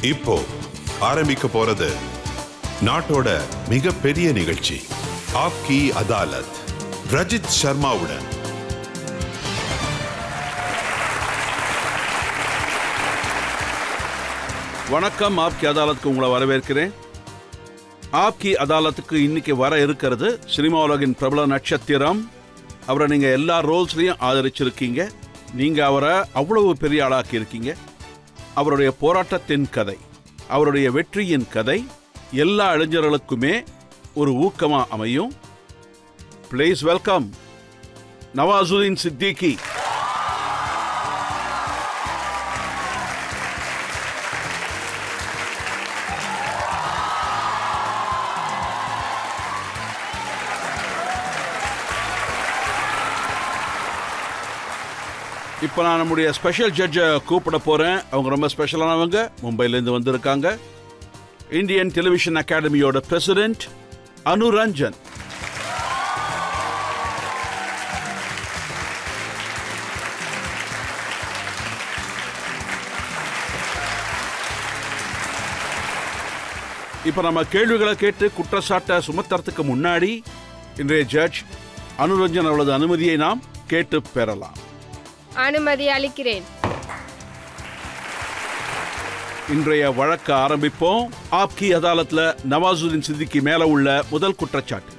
இப்போ ஆரம்பிக்க போறது நாட்டோட மிகப்பெரிய நிகழ்ச்சி ஆப்கி அதாலத் ரஜித் சர்மாவுடன். வணக்கம். ஆப்கி அதாலத்துக்கு உங்களை வரவேற்கிறேன். ஆப்கி அதாலத்துக்கு இன்னைக்கு வர இருக்கிறது சினிமா உலகின் பிரபல நட்சத்திரம். அவரை நீங்க எல்லா ரோல்ஸ்லையும் ஆதரிச்சிருக்கீங்க. நீங்க அவரை அவ்வளவு பெரிய ஆளாக்கி இருக்கீங்க. அவருடைய போராட்டத்தின் கதை, அவருடைய வெற்றியின் கதை எல்லா இளைஞர்களுக்குமே ஒரு ஊக்கமா அமையும். Please welcome Nawazuddin Siddiqui. இப்போ நான் நம்முடைய ஸ்பெஷல் ஜட்ஜை கூப்பிட போகிறேன். அவங்க ரொம்ப ஸ்பெஷலானவங்க. மும்பையிலேருந்து வந்திருக்காங்க. இந்தியன் டெலிவிஷன் அகாடமியோட பிரசிடென்ட் அனுரஞ்சன். இப்போ நம்ம கேள்விகளை கேட்டு குற்றச்சாட்டை சுமத்துறதுக்கு முன்னாடி இன்றைய ஜட்ஜ் அனுரஞ்சன் அவளது அனுமதியை நாம் கேட்டு பெறலாம். அனுமதி அளிக்கிறேன். இன்றைய வழக்கு ஆரம்பிப்போம். ஆப்கி அதாலத்ல நவாசுதீன் சித்திகி மேல உள்ள முதல் குற்றச்சாட்டு.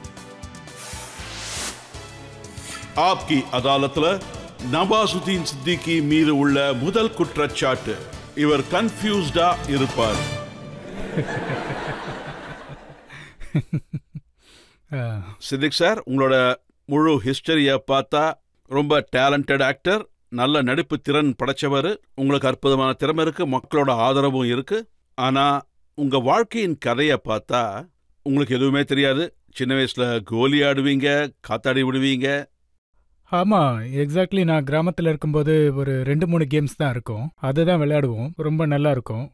ஆப்கி அதாலத்ல நவாசுதீன் சித்திகி மீது உள்ள முதல் குற்றச்சாட்டு, இவர் கன்ஃபியூஸ்டா இருப்பார். சித்திக் சார், உங்களோட முழு ஹிஸ்டரியை பார்த்தா ரொம்ப டேலண்டட் ஆக்டர், நல்ல நடிப்பு திறன் படைச்சவர், உங்களுக்கு அற்புதமான திறமை இருக்கு, மக்களோட ஆதரவும் இருக்கு. ஆனா உங்க வாழ்க்கையின் கதையை பார்த்தா உங்களுக்கு எதுவுமே தெரியாது. சின்ன வயசுல கோலி ஆடுவீங்க, காத்தாடி விடுவீங்க. ஆமாம், எக்ஸாக்ட்லி. நான் கிராமத்தில் இருக்கும்போது ஒரு 2-3 கேம்ஸ் தான் இருக்கும். அதுதான் விளையாடுவோம். ரொம்ப நல்லா இருக்கும்.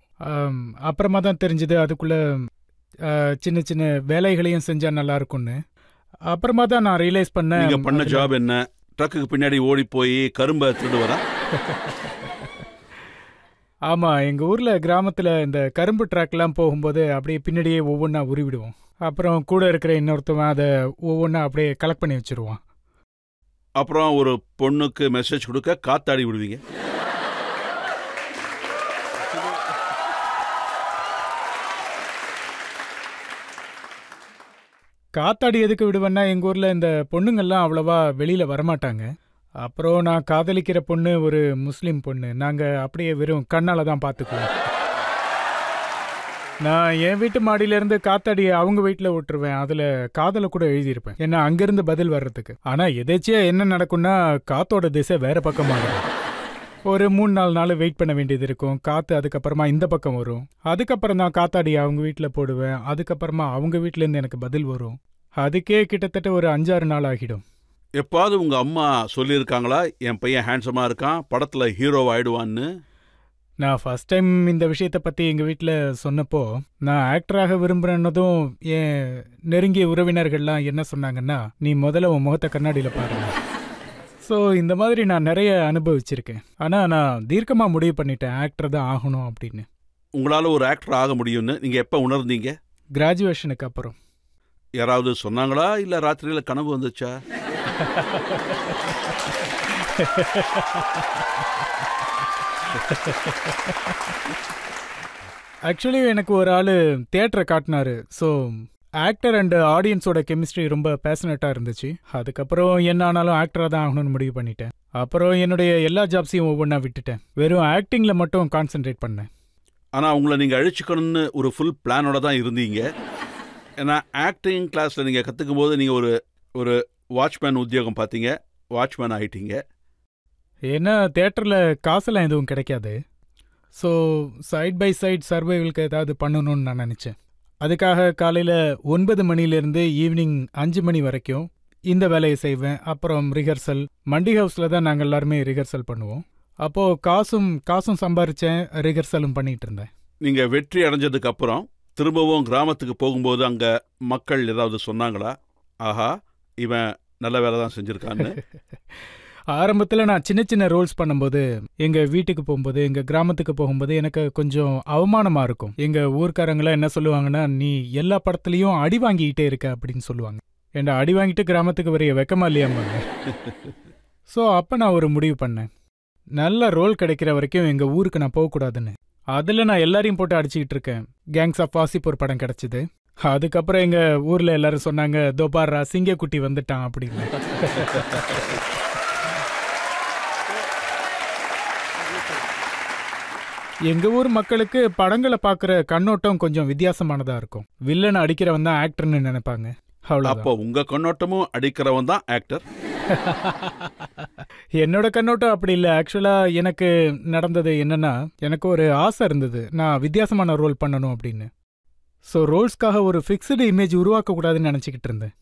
அப்புறமா தான் தெரிஞ்சது அதுக்குள்ள சின்ன சின்ன வேலைகளையும் செஞ்சா நல்லா இருக்கும்னு. அப்புறமா தான் நான் ரியலைஸ் பண்ணேன். நீங்க பண்ண ஜாப் என்ன? ட்ரக்குக்கு பின்னாடி ஓடி போய் கரும்பை திருடுவதா? ஆமாம், எங்கள் ஊரில் கிராமத்தில் இந்த கரும்பு ட்ராக்லாம் போகும்போது அப்படியே பின்னாடியே ஒவ்வொன்றா உருவிடுவோம். அப்புறம் கூட இருக்கிற இன்னொருத்தவன் அதை ஒவ்வொன்றா அப்படியே கலெக்ட் பண்ணி வச்சுருவான். அப்புறம் ஒரு பொண்ணுக்கு மெசேஜ் கொடுக்க காத்தாடி விடுவீங்க. காத்தாடி எதுக்கு விடுவேன்னா, எங்கள் ஊரில் இந்த பொண்ணுங்கள்லாம் அவ்வளோவா வெளியில் வரமாட்டாங்க. அப்புறம் நான் காதலிக்கிற பொண்ணு ஒரு முஸ்லீம் பொண்ணு. நாங்கள் அப்படியே வெறும் கண்ணால் தான் பார்த்துக்குவோம். நான் என் வீட்டு மாடியிலேருந்து காத்தாடியை அவங்க வீட்டில் விட்டுருவேன். அதில் காதலை கூட எழுதியிருப்பேன், ஏன்னா அங்கேருந்து பதில் வர்றதுக்கு. ஆனால் எதேச்சியாக என்ன நடக்கும்னா, காத்தோட திசை வேறு பக்கமாக இருக்கும். ஒரு 3-4 நாள் வெயிட் பண்ண வேண்டியது இருக்கும். காற்று அதுக்கப்புறமா இந்த பக்கம் வரும். அதுக்கப்புறம் தான் காத்தாடியை அவங்க வீட்டில் போடுவேன். அதுக்கப்புறமா அவங்க வீட்டிலேருந்து எனக்கு பதில் வரும். அதுக்கே கிட்டத்தட்ட ஒரு 5-6 நாள் ஆகிடும். எப்பாவது உங்க அம்மா சொல்லியிருக்காங்களா, என் பையன் ஹேண்ட்ஸமா இருக்கான், படத்துல ஹீரோ ஆயிடுவான்னு? நான் ஃபர்ஸ்ட் டைம் இந்த விஷயத்தை பற்றி எங்கள் வீட்டில் சொன்னப்போ, நான் ஆக்டராக விரும்புகிறேன்னதும் என் நெருங்கிய உறவினர்கள்லாம் என்ன சொன்னாங்கன்னா, நீ முதல்ல உன் முகத்தை கண்ணாடியில் பாருங்க. ஸோ இந்த மாதிரி நான் நிறைய அனுபவிச்சிருக்கேன். ஆனால் நான் தீர்க்கமாக முடிவு பண்ணிட்டேன், ஆக்டர் தான் ஆகணும் அப்படின்னு. உங்களால் ஒரு ஆக்டர் ஆக முடியும்னு நீங்கள் எப்போ உணர்ந்தீங்க? கிராஜுவேஷனுக்கு அப்புறம். யாராவது சொன்னாங்களா, இல்லை ராத்திரியில் கனவு வந்துச்சா? ஆக்சுவலி எனக்கு ஒரு ஆள் தியேட்டரை காட்டினாரு. ஸோ ஆக்டர் அண்ட் ஆடியன்ஸோட கெமிஸ்ட்ரி ரொம்ப பேஷனட்டாக இருந்துச்சு. அதுக்கப்புறம் என்ன ஆனாலும் ஆக்டராக தான் ஆகணும்னு முடிவு பண்ணிட்டேன். அப்புறம் என்னுடைய எல்லா ஜாப்ஸையும் ஒவ்வொன்றா விட்டுட்டேன். வெறும் ஆக்டிங்கில் மட்டும் கான்சென்ட்ரேட் பண்ணேன். ஆனால் உங்களை நீங்கள் அழிச்சுக்கணும்னு ஒரு ஃபுல் பிளானோட தான் இருந்தீங்க. ஏன்னா ஆக்டிங் கிளாஸில் நீங்கள் கற்றுக்கும் போது நீங்கள் ஒரு வாட்ச்மேன் உத்தியோகம் பார்த்தீங்க, வாட்ச்மேன் ஆகிட்டீங்க. ஏன்னா தியேட்டரில் காசெல்லாம் எதுவும் கிடைக்காது. ஸோ சைட் பை சைட் சர்வைவலுக்கு ஏதாவது பண்ணணும்னு நான் நினச்சேன். அதுக்காக காலையில் 9 மணிலேருந்து ஈவினிங் 5 மணி வரைக்கும் இந்த வேலையை செய்வேன். அப்புறம் ரிஹர்சல், மண்டி ஹவுஸில் தான் நாங்கள் எல்லாருமே ரிஹர்சல் பண்ணுவோம். அப்போது காசும் சம்பாரித்தேன், ரிஹர்சலும் பண்ணிகிட்டு இருந்தேன். நீங்கள் வெற்றி அடைஞ்சதுக்கு அப்புறம் திரும்பவும் கிராமத்துக்கு போகும்போது அங்கே மக்கள் ஏதாவது சொன்னாங்களா, ஆஹா இவன் நல்ல வேலை தான் செஞ்சுருக்கான்னு? ஆரம்பத்தில் நான் சின்ன சின்ன ரோல்ஸ் பண்ணும்போது எங்கள் வீட்டுக்கு போகும்போது எங்கள் கிராமத்துக்கு போகும்போது எனக்கு கொஞ்சம் அவமானமாக இருக்கும். எங்கள் ஊர்க்காரங்களாம் என்ன சொல்லுவாங்கன்னா, நீ எல்லா படத்துலையும் அடி வாங்கிக்கிட்டே இருக்க அப்படின்னு சொல்லுவாங்க. ஏன்டா அடி வாங்கிட்டு கிராமத்துக்கு வரைய வெக்கமா இல்லையாம்பாங்க. ஸோ அப்போ நான் ஒரு முடிவு பண்ணேன், நல்ல ரோல் கிடைக்கிற வரைக்கும் எங்கள் ஊருக்கு நான் போகக்கூடாதுன்னு. அதில் நான் எல்லாரையும் போட்டு அடிச்சுக்கிட்டு இருக்கேன். கேங்ஸ் ஆஃப் வாசிப்பூர் படம் கிடச்சிது. அதுக்கப்புறம் எங்கள் ஊரில் எல்லாரும் சொன்னாங்க, தோபாரா சிங்கக்குட்டி வந்துட்டான் அப்படின்னு. எங்கள் ஊர் மக்களுக்கு படங்களை பார்க்குற கண்ணோட்டம் கொஞ்சம் வித்தியாசமானதாக இருக்கும். வில்லனை அடிக்கிறவன் தான் ஆக்டர்னு நினைப்பாங்க. அப்போ உங்க கண்ணோட்டமும் அடிக்கிறவன் தான் ஆக்டர். என்னோட கண்ணோட்டம் அப்படி இல்லை. ஆக்சுவலாக எனக்கு நடந்தது என்னன்னா, எனக்கு ஒரு ஆசை இருந்தது, நான் வித்தியாசமான ரோல் பண்ணணும் அப்படின்னு. ஸோ ரோல்ஸ்க்காக ஒரு ஃபிக்ஸ்டு இமேஜ் உருவாக்கக்கூடாதுன்னு நினச்சிக்கிட்டு இருந்தேன்.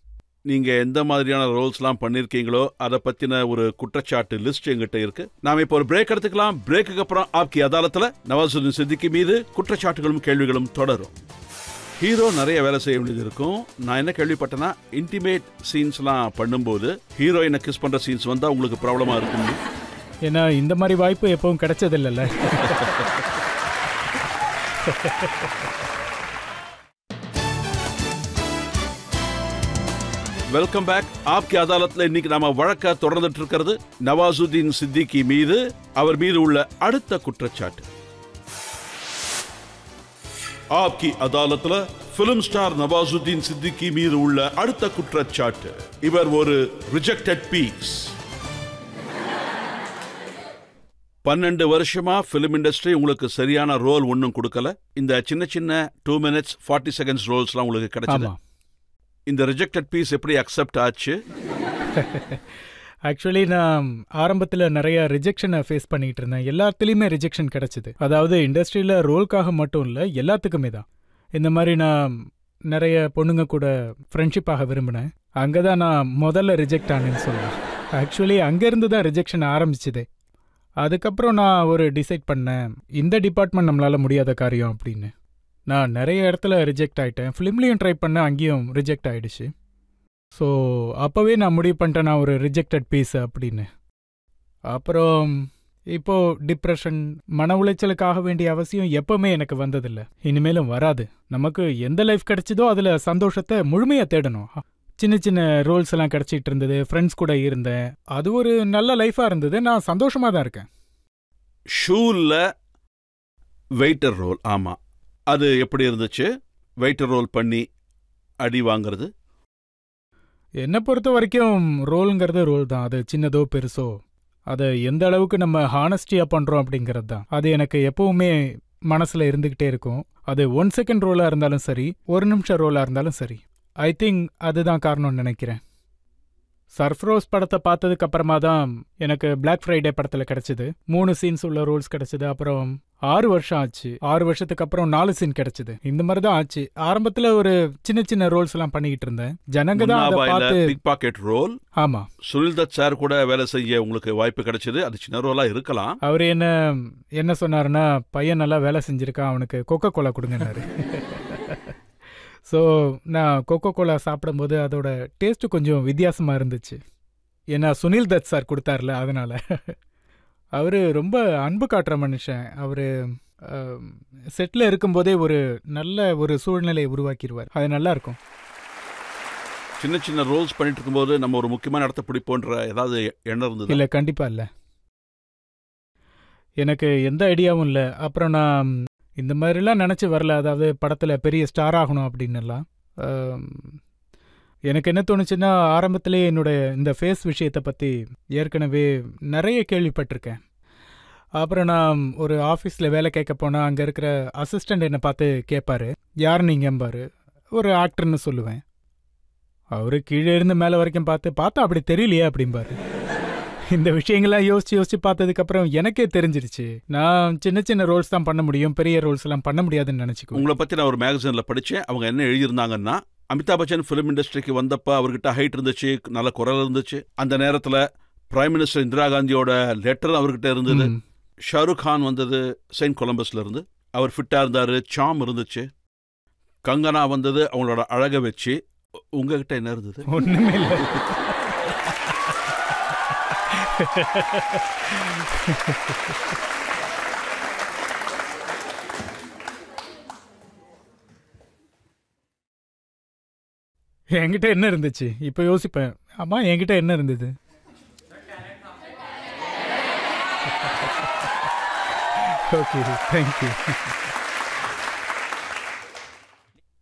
நீங்க எந்த மாதிரியான ரோல்ஸ்லாம் பண்ணிருக்கீங்களோ அதை பத்தின ஒரு குற்றச்சாட்டு லிஸ்ட் எங்கிட்ட இருக்கு. நாம இப்போ ஒரு பிரேக் எடுத்துக்கலாம். பிரேக்குக்கு அப்புறம் ஆப்கி அதாலத்துல நவாசுதீன் சித்திகி மீது குற்றச்சாட்டுகளும் கேள்விகளும் தொடரும். ஹீரோ நிறைய வேலை செய்ய வேண்டியது இருக்கும். நான் என்ன கேள்விப்பட்டேன்னா, இன்டிமேட் சீன்ஸ்லாம் பண்ணும்போது ஹீரோயினை கிஸ் பண்ற சீன்ஸ் வந்தா உங்களுக்கு ப்ராப்ளமா இருக்கும். ஏன்னா இந்த மாதிரி வாய்ப்பு எப்பவும் கிடைச்சதில்லைல்ல. Welcome back. ஆப்கி அதாலத்ல இன்னைக்கு நாம வழக்க தொடர்ந்துட்டு இருக்கிறது நவாசுதீன் சித்திகி மீது, அவர் மீது உள்ள அடுத்த குற்றச்சாட்டு. ஆப்கி அதாலத்ல பிலிம் ஸ்டார் நவாசுதீன் சித்திகி மீது உள்ள அடுத்த குற்றச்சாட்டு, இவர் ஒரு ரிஜெக்டட் பீஸ். 12 வருஷமா பிலிம் இண்டஸ்ட்ரி உங்களுக்கு சரியான ரோல் ஒன்னும் கொடுக்கல. இந்த சின்ன சின்ன 2 minutes 40 seconds ரோல்ஸ்லாம் உங்களுக்கு கிடைச்சது. இந்த ரிஜெக்டட் பீஸ் எப்படி அக்செப்ட் ஆச்சு? ஆக்சுவலி நான் ஆரம்பத்தில் நிறைய ரிஜெக்ஷனை ஃபேஸ் பண்ணிட்டு இருந்தேன். எல்லாத்துலேயுமே ரிஜெக்ஷன் கிடைச்சிது. அதாவது இண்டஸ்ட்ரியில் ரோல்காக மட்டும் இல்லை, எல்லாத்துக்குமே தான். இந்த மாதிரி நான் நிறைய பொண்ணுங்க கூட ஃப்ரெண்ட்ஷிப்பாக விரும்பினேன். அங்கே தான் நான் முதல்ல ரிஜெக்ட் ஆனேன்னு சொல்லலாம். ஆக்சுவலி அங்கேருந்து தான் ரிஜெக்ஷன் ஆரம்பிச்சுதே. அதுக்கப்புறம் நான் ஒரு டிசைட் பண்ணேன், இந்த டிபார்ட்மெண்ட் நம்மளால் முடியாத காரியம் அப்படின்னு. நான் நிறைய இடத்துல ரிஜெக்ட் ஆகிட்டேன். ஃபிலிம்லேயும் ட்ரை பண்ணேன், அங்கேயும் ரிஜெக்ட் ஆகிடுச்சு. ஸோ அப்போவே நான் முடிவு பண்ணிட்டேன் நான் ஒரு ரிஜெக்டட் பீஸ் அப்படின்னு. அப்புறம் இப்போது டிப்ரெஷன், மன உளைச்சலுக்காக வேண்டிய அவசியம் எப்போவுமே எனக்கு வந்ததில்லை, இனிமேலும் வராது. நமக்கு எந்த லைஃப் கிடைச்சதோ அதில் சந்தோஷத்தை முழுமையாக தேடணும். சின்ன சின்ன ரோல்ஸ் எல்லாம் கிடச்சிட்டு இருந்தது, ஃப்ரெண்ட்ஸ் கூட இருந்தேன், அது ஒரு நல்ல லைஃபாக இருந்தது. நான் சந்தோஷமாக தான் இருக்கேன். ஷூவில் வெயிட்டர் ரோல், ஆமாம், அது எப்படி இருந்துச்சு? வெயிட்டர் ரோல் பண்ணி அடி வாங்கிறது? என்னை பொறுத்த வரைக்கும் ரோலுங்கிறது ரோல் தான். அது சின்னதோ பெருசோ, அதை எந்த அளவுக்கு நம்ம ஹானஸ்டியாக பண்ணுறோம் அப்படிங்கிறது தான். அது எனக்கு எப்பவுமே மனசில் இருந்துக்கிட்டே இருக்கும். அது 1 second ரோலாக இருந்தாலும் சரி, 1 நிமிஷம் ரோலாக இருந்தாலும் சரி. ஐ திங்க் அதுதான் காரணம்னு நினைக்கிறேன். சர்ஃப்ரோஸ் படத்தை பார்த்ததுக்கு அப்புறமா தான் எனக்கு பிளாக் ஃப்ரைடே படத்தில் கிடைச்சிது. 3 சீன்ஸ் உள்ள ரோல்ஸ் கிடைச்சிது. அப்புறம் 6 வருஷம் ஆச்சு. 6 வருஷத்துக்கு அப்புறம் 4 சீன் கிடைச்சிது. இந்த மாதிரி தான் ஆச்சு. ஆரம்பத்தில் ஒரு சின்ன சின்ன ரோல்ஸ் எல்லாம் பண்ணிக்கிட்டு இருந்தேன். ஜனங்க தான் அதை பார்த்து. Pickpocket role. ஆமா, சுனில் தத் சார் கூட வேலை செய்ய உங்களுக்கு வாய்ப்பு கிடைச்சது. அது சின்ன ரோலா இருக்கலாம். அவர் என்ன சொன்னாருன்னா, பையன் நல்லா வேலை செஞ்சிருக்கான், அவனுக்கு கொக்கோ கோலா கொடுங்கன்னாரு. ஸோ நான் கொக்கோ கோலா சாப்பிடும்போது அதோட டேஸ்ட்டு கொஞ்சம் வித்தியாசமாக இருந்துச்சு. ஏன்னா சுனில் தத் சார் கொடுத்தார்ல, அதனால். அவர் ரொம்ப அன்பு காட்டுற மனுஷன். அவர் செட்டில் இருக்கும்போதே ஒரு நல்ல ஒரு சூழ்நிலையை உருவாக்கிடுவார். அது நல்லா இருக்கும். சின்ன சின்ன ரோல்ஸ் பண்ணிட்டு இருக்கும்போது நம்ம ஒரு முக்கியமான இடத்த பிடிப்போன்ற ஏதாவது எண்ணம் இருந்தது? இல்லை, கண்டிப்பாக இல்லை. எனக்கு எந்த ஐடியாவும் இல்லை. அப்புறம் நான் இந்த மாதிரிலாம் நினச்சி வரல. அதாவது படத்தில் பெரிய ஸ்டார் ஆகணும் அப்படின்னுலாம். எனக்கு என்ன தோணுச்சுன்னா, ஆரம்பத்திலே என்னோடய இந்த ஃபேஸ் விஷயத்தை பற்றி ஏற்கனவே நிறைய கேள்விப்பட்டிருக்கேன். அப்புறம் நான் ஒரு ஆஃபீஸில் வேலை கேட்க போனால் அங்கே இருக்கிற அசிஸ்டண்ட் என்னை பார்த்து கேட்பார், யார் நீங்கம்பார். ஒரு ஆக்டர்னு சொல்லுவேன். அவர் கீழே இருந்து மேலே வரைக்கும் பார்த்தா அப்படி தெரியலையே அப்படிம்பாரு. இந்த விஷயங்கள்லாம் யோசிச்சு பார்த்ததுக்கப்புறம் எனக்கே தெரிஞ்சிருச்சு, நான் சின்ன சின்ன ரோல்ஸ் தான் பண்ண முடியும், பெரிய ரோல்ஸ் எல்லாம் பண்ண முடியாதுன்னு நினச்சிக்கோ. உங்களை பற்றி நான் ஒரு மேகசினில் படித்தேன். அவங்க என்ன எழுதியிருந்தாங்கன்னா, அமிதாப் பச்சன் ஃபிலிம் இண்டஸ்ட்ரிக்கு வந்தப்போ அவர்கிட்ட ஹைட் இருந்துச்சு, நல்ல குரல் இருந்துச்சு. அந்த நேரத்தில் பிரைம் மினிஸ்டர் இந்திரா காந்தியோட லெட்டர் அவர்கிட்ட இருந்தது. ஷாருக் கான் வந்தது செயின்ட் கொலம்பஸ்ல இருந்து, அவர் ஃபிட்டாக இருந்தார், சாம் இருந்துச்சு. கங்கனா வந்தது அவங்களோட அழகை வச்சு. உங்ககிட்ட என்ன இருந்தது? ஒன்றுமே இல்லை. என்கிட்ட என்ன இருந்துச்சு இப்போ யோசிப்பேன். ஆமா, என்கிட்ட என்ன இருந்தது? Okay, thank you.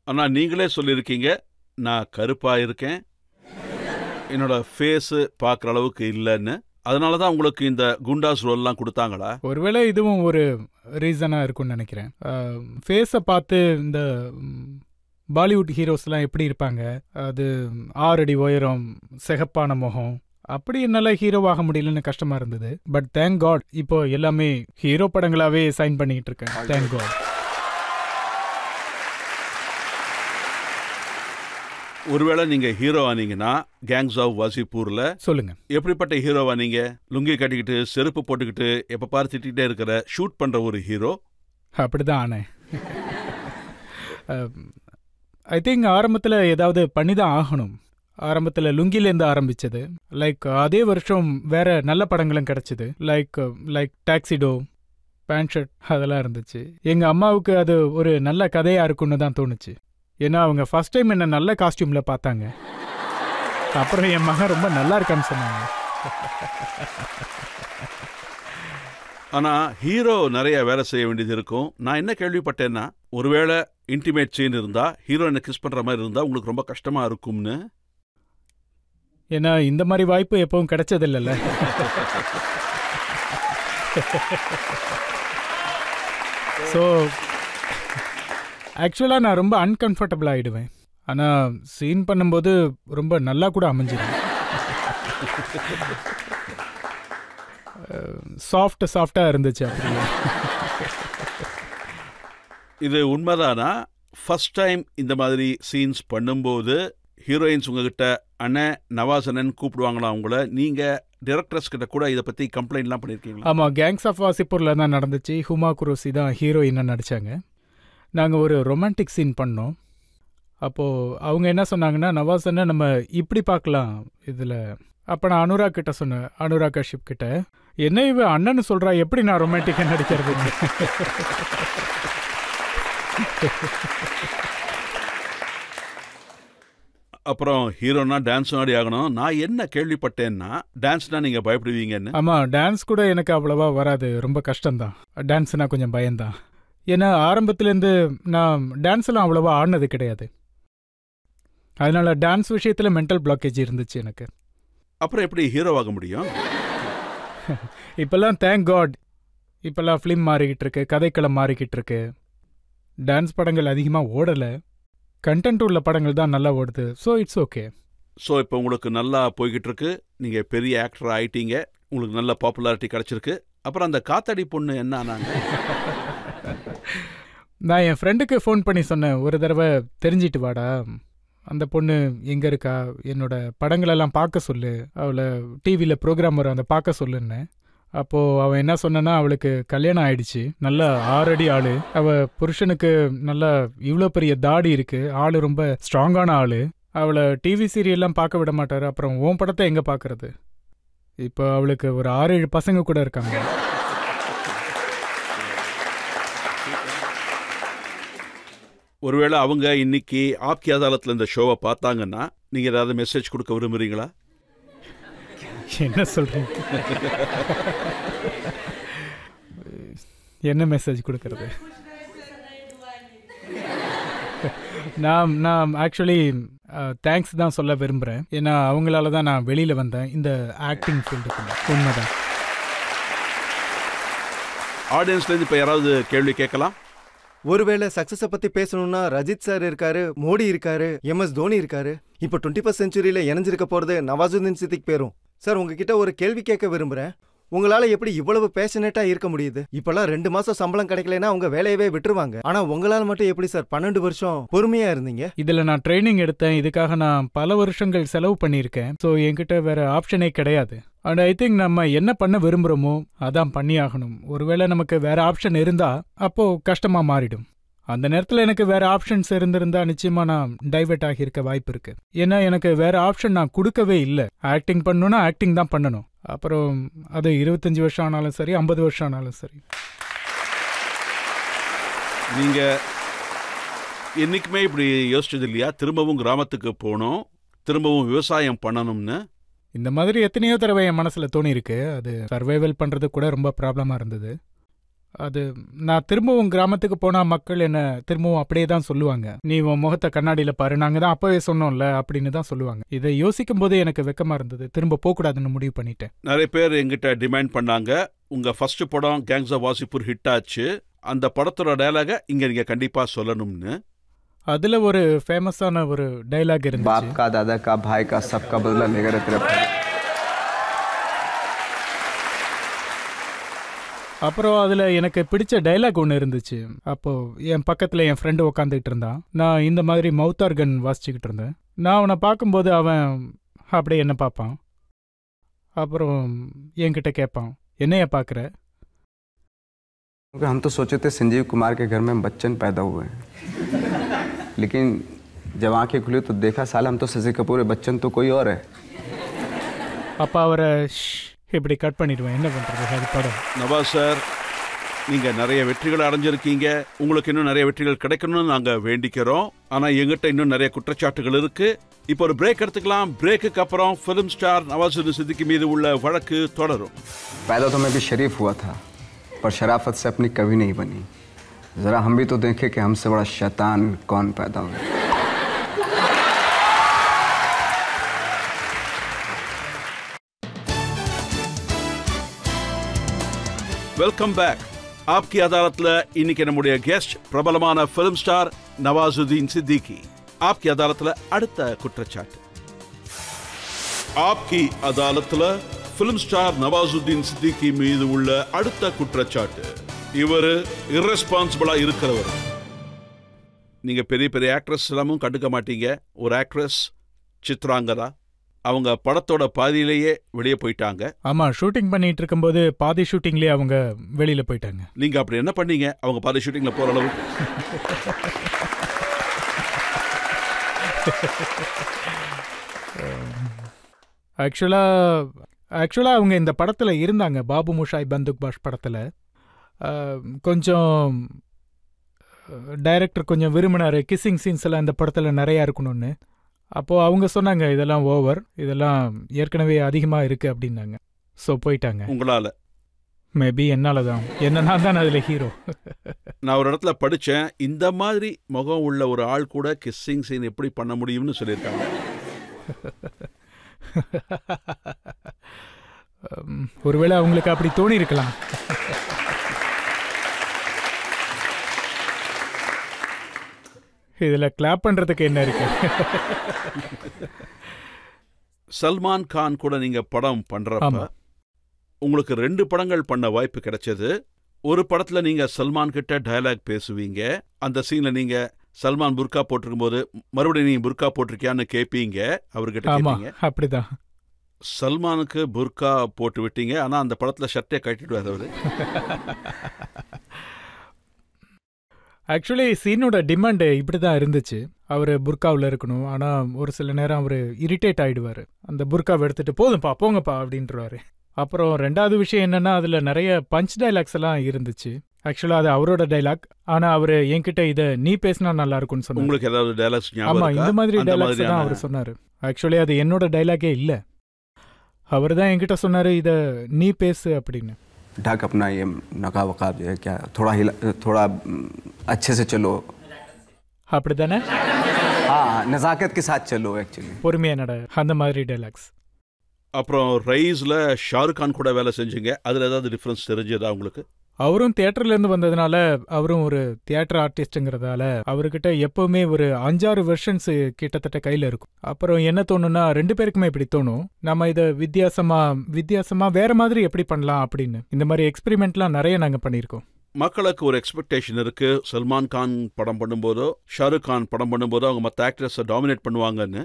ஆனா நீங்களே சொல்லியிருக்கீங்க நான் கருப்பா இருக்கேன், என்னோட ஃபேஸு பார்க்குற அளவுக்கு இல்லைன்னு. அதனால தான் உங்களுக்கு இந்த குண்டாஸ் ரோல்லாம் கொடுத்தாங்களா? ஒருவேளை இதுவும் ஒரு ரீசனாக இருக்கும்னு நினைக்கிறேன். ஃபேஸை பார்த்து இந்த பாலிவுட் ஹீரோஸ்லாம் எப்படி இருப்பாங்க, அது 6 அடி உயரம், சிகப்பான முகம், அப்படி என்னால் ஹீரோவாக முடியலன்னு கஷ்டமாக இருந்தது. பட் தேங்க் காட் இப்போ எல்லாமே ஹீரோ படங்களாகவே சைன் பண்ணிக்கிட்டு இருக்கேன். Thank God. ஒருவேளை நீங்க ஹீரோ ஆனீங்கன்னா கேங்ஸ் ஆஃப் வாசிப்பூர்ல சொல்லுங்க, எப்படிப்பட்ட ஹீரோவா நீங்க? லுங்கி கட்டிக்கிட்டு செருப்பு போட்டுக்கிட்டு எப்ப பாரு திட்டிகிட்டே இருக்கிற ஷூட் பண்ற ஒரு ஹீரோ? அப்படிதான் ஆனேன். ஐ திங்க் ஆரம்பத்தில் ஏதாவது பண்ணி தான் ஆகணும். ஆரம்பத்தில் லுங்கிலேருந்து ஆரம்பிச்சது. லைக் அதே வருஷம் வேற நல்ல படங்களும் கிடச்சிது. லைக் டாக்ஸிடோ, பேண்ட் ஷர்ட் அதெல்லாம் இருந்துச்சு. எங்கள் அம்மாவுக்கு அது ஒரு நல்ல கதையாக இருக்குன்னு தான் தோணுச்சு. ஏன்னா அவங்க ஃபர்ஸ்ட் டைம் என்ன நல்ல காஸ்டியூமில் பார்த்தாங்க. அப்புறம் என் மகன் ரொம்ப நல்லா இருக்கான்னு சொன்னாங்க. ஆனால் ஹீரோ நிறைய வேலை செய்ய வேண்டியது இருக்கும். நான் என்ன கேள்விப்பட்டேன்னா, ஒருவேளை இன்டிமேட் சீன் இருந்தால், ஹீரோயினை கிஸ் பண்ணுற மாதிரி இருந்தால் உங்களுக்கு ரொம்ப கஷ்டமாக இருக்கும்னு. ஏன்னா இந்த மாதிரி வாய்ப்பு எப்பவும் கிடைச்சதில்லைல்ல. ஸோ ஆக்சுவலாக நான் ரொம்ப அன்கம்ஃபர்டபுள் ஆகிடுவேன். ஆனால் சீன் பண்ணும்போது ரொம்ப நல்லா கூட அமைஞ்சிடும். சாஃப்டாக இருந்துச்சு. அப்படியே இது உண்மைதானா? ஃபர்ஸ்ட் டைம் இந்த மாதிரி சீன்ஸ் பண்ணும்போது ஹீரோயின்ஸ் உங்ககிட்ட அண்ணன் நவாசனன் கூப்பிடுவாங்களா உங்களை? நீங்கள் டைரக்டர்ஸ் கிட்ட கூட இதை பற்றி கம்ப்ளைண்ட்லாம் பண்ணியிருக்கீங்களா? ஆமாம், கேங்ஸ் ஆஃப் வாசிப்பூரில் தான் நடந்துச்சு. ஹுமா குரோசி தான் ஹீரோயினாக நடித்தாங்க. நாங்கள் ஒரு ரொமான்டிக் சீன் பண்ணோம். அப்போது அவங்க என்ன சொன்னாங்கன்னா, நவாசனை நம்ம இப்படி பார்க்கலாம் இதில். அப்போ நான் அனுராக் கிட்ட சொன்னேன், அனுராக் கஷ்யப் கிட்ட, என்ன இவ அண்ணன்னு சொல்கிறா, எப்படி நான் ரொமான்டிக்காக நடிக்கிறது? அப்புறம் ஹீரோனா டான்ஸ் ஆடி ஆகணும். நான் என்ன கேள்விப்பட்டேன்னா, டான்ஸ்னா நீங்கள் பயப்படுவீங்கன்னு. ஆமாம், டான்ஸ் கூட எனக்கு அவ்வளோவா வராது, ரொம்ப கஷ்டம்தான். டான்ஸ்னா கொஞ்சம் பயம்தான். ஏன்னா ஆரம்பத்துலேருந்து நான் டான்ஸ்லாம் அவ்வளோவா ஆடினது கிடையாது. அதனால டான்ஸ் விஷயத்தில் மென்டல் பிளாக்கேஜ் இருந்துச்சு எனக்கு. அப்புறம் எப்படி ஹீரோவாக முடியும்? இப்போல்லாம் தேங்க் காட், இப்போல்லாம் ஃபிலிம் மாறிக்கிட்டு இருக்கு, கதைக்களம் மாறிக்கிட்டு இருக்கு. டான்ஸ் படங்கள் அதிகமாக ஓடலை, கண்டென்ட் உள்ள படங்கள் தான் நல்லா ஓடுது. So it's okay. ஸோ இப்போ உங்களுக்கு நல்லா போய்கிட்டு இருக்கு, நீங்கள் பெரிய ஆக்டர் ஆகிட்டீங்க, உங்களுக்கு நல்ல பாப்புலாரிட்டி கிடச்சிருக்கு. அப்புறம் அந்த காத்தாடி பொண்ணு என்ன ஆனாங்க? நான் என் ஃப்ரெண்டுக்கு ஃபோன் பண்ணி சொன்னேன், ஒரு தடவை தெரிஞ்சிட்டு வாடா, அந்த பொண்ணு எங்கே இருக்கா, என்னோட படங்களெல்லாம் பார்க்க சொல்லு, அவளை டிவியில் ப்ரோக்ராம் வரும் அதை பார்க்க சொல்லுன்னு. அப்போது அவன் என்ன சொன்னா, அவளுக்கு கல்யாணம் ஆயிடுச்சு, நல்லா 6 அடி ஆள், அவள் புருஷனுக்கு நல்லா இவ்வளோ பெரிய தாடி இருக்குது, ஆள் ரொம்ப ஸ்ட்ராங்கான ஆள், அவளை டிவி சீரியல்லாம் பார்க்க விட மாட்டார். அப்புறம் உன் படத்தை எங்கே பார்க்கறது? இப்போ அவளுக்கு ஒரு 6-7 பசங்க கூட இருக்காங்க. ஒருவேளை அவங்க இன்னைக்கு ஆப்கி அதாலத்தில் இந்த ஷோவை பார்த்தாங்கன்னா நீங்கள் ஏதாவது மெசேஜ் கொடுக்க விரும்புகிறீங்களா? என்ன சொல்கிறீங்க? என்ன மெசேஜ் கொடுக்கறது? நான் ஆக்சுவலி தேங்க்ஸ் தான் சொல்ல விரும்புகிறேன். ஏன்னா அவங்களால தான் நான் வெளியில் வந்தேன் இந்த ஆக்டிங் ஃபீல்டுக்கு. உண்மைதான். ஆடியன்ஸ்லேருந்து இப்போ யாராவது கேள்வி கேட்கலாம்? ஒருவேளை சக்சஸை பத்தி பேசணும்னா ரஜித் சார் இருக்காரு, மோடி இருக்காரு, MS தோனி இருக்காரு. இப்போ 21st செஞ்சுரியில இணைஞ்சிருக்க போறது நவாசுதீன் சித்திக் பேரும். சார், உங்ககிட்ட ஒரு கேள்வி கேட்க விரும்புறேன். உங்களால எப்படி இவ்வளவு பேஷனேட்டா இருக்க முடியுது? இப்பெல்லாம் 2 மாசம் சம்பளம் கிடைக்கலன்னா உங்க வேலையவே விட்டுருவாங்க. ஆனா உங்களால மட்டும் எப்படி சார் 12 வருஷம் பொறுமையா இருந்தீங்க? இதுல நான் ட்ரைனிங் எடுத்தேன், இதுக்காக நான் பல வருஷங்கள் செலவு பண்ணியிருக்கேன். ஸோ என்கிட்ட வேற ஆப்ஷனே கிடையாது. அண்ட் ஐ திங்க் நம்ம என்ன பண்ண விரும்புகிறோமோ அதான் பண்ணி ஆகணும். ஒருவேளை நமக்கு வேற ஆப்ஷன் இருந்தா அப்போ கஷ்டமா மாறிடும். அந்த நேரத்தில் எனக்கு வேற ஆப்ஷன்ஸ் இருந்திருந்தா நிச்சயமா நான் டைவர்ட் ஆகியிருக்க வாய்ப்பு இருக்கு. ஏன்னா எனக்கு வேற ஆப்ஷன் நான் கொடுக்கவே இல்லை. ஆக்டிங் பண்ணணும்னா ஆக்டிங் தான் பண்ணணும். அப்புறம் அது 25 வருஷம் ஆனாலும் சரி, 50 வருஷம் ஆனாலும் சரி. நீங்க என்னைக்குமே இப்படி யோசிச்சது இல்லையா, திரும்பவும் கிராமத்துக்கு போகணும், திரும்பவும் விவசாயம் பண்ணணும்னு? இந்த மாதிரி எத்தனையோ தடவை என் மனசில் தோணியிருக்கு. அது சர்வைவல் பண்ணுறது கூட ரொம்ப ப்ராப்ளமாக இருந்தது. அது நான் திரும்பவும் கிராமத்துக்கு போனால் மக்கள் என்ன திரும்பவும் அப்படியே தான் சொல்லுவாங்க, நீ உன் முகத்தை கண்ணாடியில் பாரு, நாங்கள் தான் அப்போவே சொன்னோம்ல அப்படின்னு தான் சொல்லுவாங்க. இதை யோசிக்கும் போது எனக்கு வெக்கமாக இருந்தது. திரும்ப போகக்கூடாதுன்னு முடிவு பண்ணிட்டேன். நிறைய பேர் எங்கிட்ட டிமாண்ட் பண்ணாங்க, உங்கள் ஃபர்ஸ்ட் படம் கேங்ஸ் ஆஃப் வாசிப்பூர் ஹிட் ஆச்சு, அந்த படத்தோட டயலாக இங்கே நீங்கள் கண்டிப்பாக சொல்லணும்னு. அதில் ஒரு ஃபேமஸான ஒரு டைலாக் இருந்துச்சு, बाप का दादा का भाई का सबका बदला लेगा रे तेरा भाई. அப்புறம் அதில் எனக்கு பிடிச்ச டைலாக் ஒன்று இருந்துச்சு. அப்போது என் பக்கத்தில் என் ஃப்ரெண்டு உட்காந்துக்கிட்டு இருந்தான். நான் இந்த மாதிரி மவுத்தார்கன் வாசிச்சுக்கிட்டு இருந்தேன். நான் அவனை பார்க்கும்போது அவன் அப்படியே என்ன பார்ப்பான். அப்புறம் என்கிட்ட கேட்பான், என்னைய பார்க்குற? हम तो सोचे थे संजीव कुमार के घर में बच्चन पैदा हुए हैं, लेकिन जब आंखें खुली तो देखा साला हम तो शशि कपूर है, बच्चन तो कोई और है. அப்போ அவரை இப்படி கட் பண்ணிடுவேன். என்ன பண்ணுறது, அது படம். நவாஸ் சார், நீங்கள் நிறைய வெற்றிகள் அடைஞ்சிருக்கீங்க, உங்களுக்கு இன்னும் நிறைய வெற்றிகள் கிடைக்கணும்னு நாங்கள் வேண்டிக்கிறோம். ஆனால் எங்கிட்ட இன்னும் நிறைய குற்றச்சாட்டுகள் இருக்குது. இப்போ ஒரு பிரேக் எடுத்துக்கலாம். பிரேக்குக்கு அப்புறம் ஃபிலிம் ஸ்டார் நவாசுதீன் சித்திக்கு மீது உள்ள வழக்கு தொடரும். पैदा तो मैं भी शरीफ हुआ था, पर शराफत से अपनी कभी नहीं बनी. ज़रा हम भी तो देखें कि हमसे बड़ा शैतान कौन पैदा हुआ. Welcome back. ஆப்கி அதாலத்தில் இன்னைக்கு நம்முடைய கெஸ்ட் பிரபலமான ஃபிலிம் ஸ்டார் நவாசுதீன் சித்திகி. ஆப்கி அதாலத்தில் அடுத்த குற்றச்சாட்டு. ஆப்கி அதாலத்தில் ஃபிலிம் ஸ்டார் நவாசுதீன் சித்திகி மீது உள்ள அடுத்த குற்றச்சாட்டு, இவர் இர்ரெஸ்பான்சிபிளா இருக்கிறவர். நீங்க பெரிய பெரிய ஆக்ட்ரஸ் எல்லாமும் கண்டுக்க மாட்டீங்க. ஒரு ஆக்ட்ரஸ் சித்ராங்கதா, அவங்க படத்தோட பாதியிலேயே வெளியே போயிட்டாங்க. ஆமாம், ஷூட்டிங் பண்ணிட்டு இருக்கும்போது பாதி ஷூட்டிங்லேயே அவங்க வெளியில் போயிட்டாங்க. நீங்க அப்படி என்ன பண்ணீங்க அவங்க பாதி ஷூட்டிங்ல போற அளவு? ஆக்சுவலாக அவங்க இந்த படத்தில் இருந்தாங்க, பாபு முஷாய் பந்துக் பாஷ் படத்தில். கொஞ்சம் டைரக்டர் கொஞ்சம் விரும்பினார் கிஸ்ஸிங் சீன்ஸ் எல்லாம் இந்த படத்தில் நிறையா இருக்கணும்னு. அப்போது அவங்க சொன்னாங்க, இதெல்லாம் ஓவர், இதெல்லாம் ஏற்கனவே அதிகமாக இருக்குது அப்படின்னாங்க. ஸோ போயிட்டாங்க. உங்களால்? மேபி என்னால் தான், என்ன நான் தான் அதில் ஹீரோ. நான் ஒரு இடத்துல படித்தேன், இந்த மாதிரி முகம் உள்ள ஒரு ஆள் கூட கிஸ்ஸிங் சீன் எப்படி பண்ண முடியும்னு சொல்லியிருக்காங்க. ஒருவேளை அவங்களுக்கு அப்படி தோணி இருக்கலாம். இதில் கிளாப் பண்ணுறதுக்கு என்ன இருக்கு? சல்மான் கான் கூட நீங்கள் படம் பண்ணுறப்ப உங்களுக்கு 2 படங்கள் பண்ண வாய்ப்பு கிடைச்சது. ஒரு படத்தில் நீங்கள் சல்மான் கிட்ட டயலாக் பேசுவீங்க. அந்த சீனில் நீங்கள் சல்மான் புர்கா போட்டிருக்கும் போது மறுபடியும் நீங்கள் புர்கா போட்டிருக்கியான்னு கேட்பீங்க அவர்கிட்ட. கேட்பீங்க. அப்படிதான். சல்மானுக்கு புர்கா போட்டு விட்டீங்க, ஆனால் அந்த படத்தில் ஷர்ட்டே கட்டிடுவார் அவர். ஆக்சுவலி சீனோட டிமாண்டு இப்படி தான் இருந்துச்சு. அவர் புர்காவில் இருக்கணும், ஆனால் ஒரு சில நேரம் அவர் இரிட்டேட் ஆகிடுவார். அந்த புர்காவை எடுத்துகிட்டு போதும்ப்பா போங்கப்பா அப்படின்றவாரு. அப்புறம் 2வது விஷயம் என்னென்னா, அதில் நிறைய பஞ்ச் டைலாக்ஸ் எல்லாம் இருந்துச்சு. ஆக்சுவலாக அது அவரோட டைலாக், ஆனால் அவர் என்கிட்ட இதை நீ பேசினா நல்லா இருக்கும்னு சொன்னார். உங்களுக்கு ஏதாவது டைலாக்ஸ்? ஆமாம், இந்த மாதிரி டைலாக்ஸ் தான் அவர் சொன்னார். ஆக்சுவலி அது என்னோட டைலாகே இல்லை, அவர் தான் என்கிட்ட சொன்னார் இதை நீ பேசு அப்படின்னு. ढक अपना ये नकाब वकाब जो है क्या, थोड़ा अच्छे से चलो. அப்படி தானே? हाँ, नज़ाकत के साथ चलो. एक्चुअली பொறுமையாக நட, அந்த மாதிரி டைலாக்ஸ். அப்புறம் ரைஸில் ஷாருக் கான் கூட வேலை செஞ்சீங்க, அதில் ஏதாவது டிஃப்ரென்ஸ் தெரிஞ்சதா உங்களுக்கு? அவரும் தியேட்டர்லேருந்து வந்ததுனால, அவரும் ஒரு தியேட்டர் ஆர்டிஸ்ட்டுங்கிறதால அவர்கிட்ட எப்போவுமே ஒரு 5-6 வெர்ஷன்ஸ் கிட்டத்தட்ட கையில் இருக்கும். அப்புறம் என்ன தோணுன்னா, 2 பேருக்குமே இப்படி தோணும், நம்ம இதை வித்தியாசமாக வேறு மாதிரி எப்படி பண்ணலாம் அப்படின்னு. இந்த மாதிரி எக்ஸ்பெரிமெண்ட்லாம் நிறைய நாங்கள் பண்ணியிருக்கோம். மக்களுக்கு ஒரு எக்ஸ்பெக்டேஷன் இருக்கு, சல்மான் கான் படம் பண்ணும்போதோ ஷாருக் கான் படம் பண்ணும்போதோ அவங்க மற்ற ஆக்டர்ஸை டாமினேட் பண்ணுவாங்கன்னு,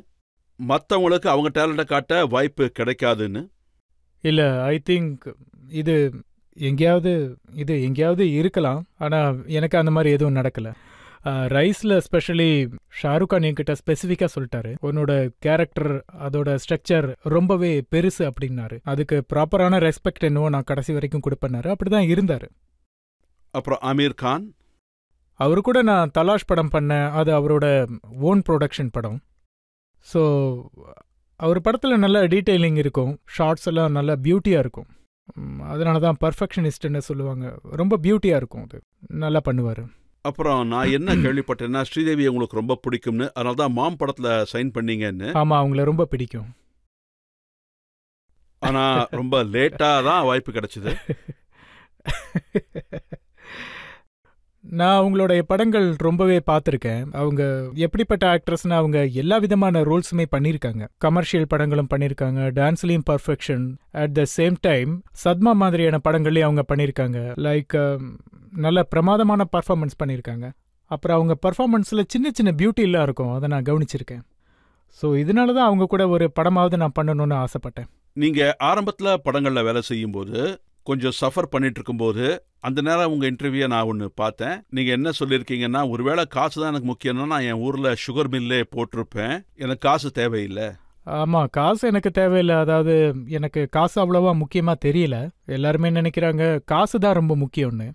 மற்றவங்களுக்கு அவங்க டேலண்ட்டை காட்ட வாய்ப்பு கிடைக்காதுன்னு. இல்லை, ஐ திங்க் இது எங்கேயாவது இருக்கலாம், ஆனால் எனக்கு அந்த மாதிரி எதுவும் நடக்கலை. ரைஸில் எஸ்பெஷலி ஷாருக் கான் என்கிட்ட ஸ்பெசிஃபிக்காக சொல்லிட்டாரு, உன்னோட கேரக்டர் அதோட ஸ்ட்ரக்சர் ரொம்பவே பெருசு அப்படின்னாரு. அதுக்கு ப்ராப்பரான ரெஸ்பெக்ட் என்னவோ நான் கடைசி வரைக்கும் கொடுப்பேன்னாரு. அப்படி தான் இருந்தார். அப்புறம் ஆமீர் கான், அவரு கூட நான் தலாஷ் படம் பண்ணேன். அது அவரோட ஓன் ப்ரொடக்ஷன் படம். ஸோ அவர் படத்தில் நல்ல டீட்டெயிலிங் இருக்கும், ஷார்ட்ஸ் எல்லாம் நல்லா பியூட்டியாக இருக்கும். அதனால தான் பர்ஃபெக்ஷனிஸ்ட்னு சொல்லுவாங்க. ரொம்ப பியூட்டியாக இருக்கும், அது நல்லா பண்ணுவார். அப்புறம் நான் என்ன கேள்விப்பட்டேன்னா ஸ்ரீதேவி உங்களுக்கு ரொம்ப பிடிக்கும்னு, அதனால தான் மாம் படத்தில் சைன் பண்ணீங்கன்னு. ஆமாம், அவங்கள ரொம்ப பிடிக்கும். ஆனால் ரொம்ப லேட்டாக தான் வாய்ப்பு கிடைச்சிது. நான் அவங்களுடைய படங்கள் ரொம்பவே பார்த்துருக்கேன். அவங்க எப்படிப்பட்ட ஆக்ட்ரஸ்னா, அவங்க எல்லா விதமான ரோல்ஸுமே பண்ணியிருக்காங்க. கமர்ஷியல் படங்களும் பண்ணியிருக்காங்க, டான்ஸ்லேயும் perfection. At the same time Sadma மாதிரியான படங்கள்லேயும் அவங்க பண்ணியிருக்காங்க. லைக் நல்ல பிரமாதமான பர்ஃபார்மன்ஸ் பண்ணியிருக்காங்க. அப்புறம் அவங்க பர்ஃபார்மன்ஸில் சின்ன சின்ன பியூட்டிலாம் இருக்கும், அதை நான் கவனிச்சிருக்கேன். ஸோ இதனால தான் அவங்க கூட ஒரு படமாவது நான் பண்ணணும்னு ஆசைப்பட்டேன். நீங்கள் ஆரம்பத்தில் படங்களில் வேலை செய்யும்போது கொஞ்சம் சஃபர் பண்ணிட்டு இருக்கும்போது அந்த நேரம் உங்கள் இன்டர்வியூ நான் ஒன்று பார்த்தேன். நீங்கள் என்ன சொல்லியிருக்கீங்கன்னா, ஒருவேளை காசு தான் எனக்கு முக்கியம்னா நான் என் ஊரில் சுகர் மில்லே போட்டிருப்பேன், எனக்கு காசு தேவையில்லை. ஆமாம், காசு எனக்கு தேவையில்லை. அதாவது எனக்கு காசு அவ்வளோவா முக்கியமாக தெரியல. எல்லாருமே நினைக்கிறாங்க காசு தான் ரொம்ப முக்கியம்னு.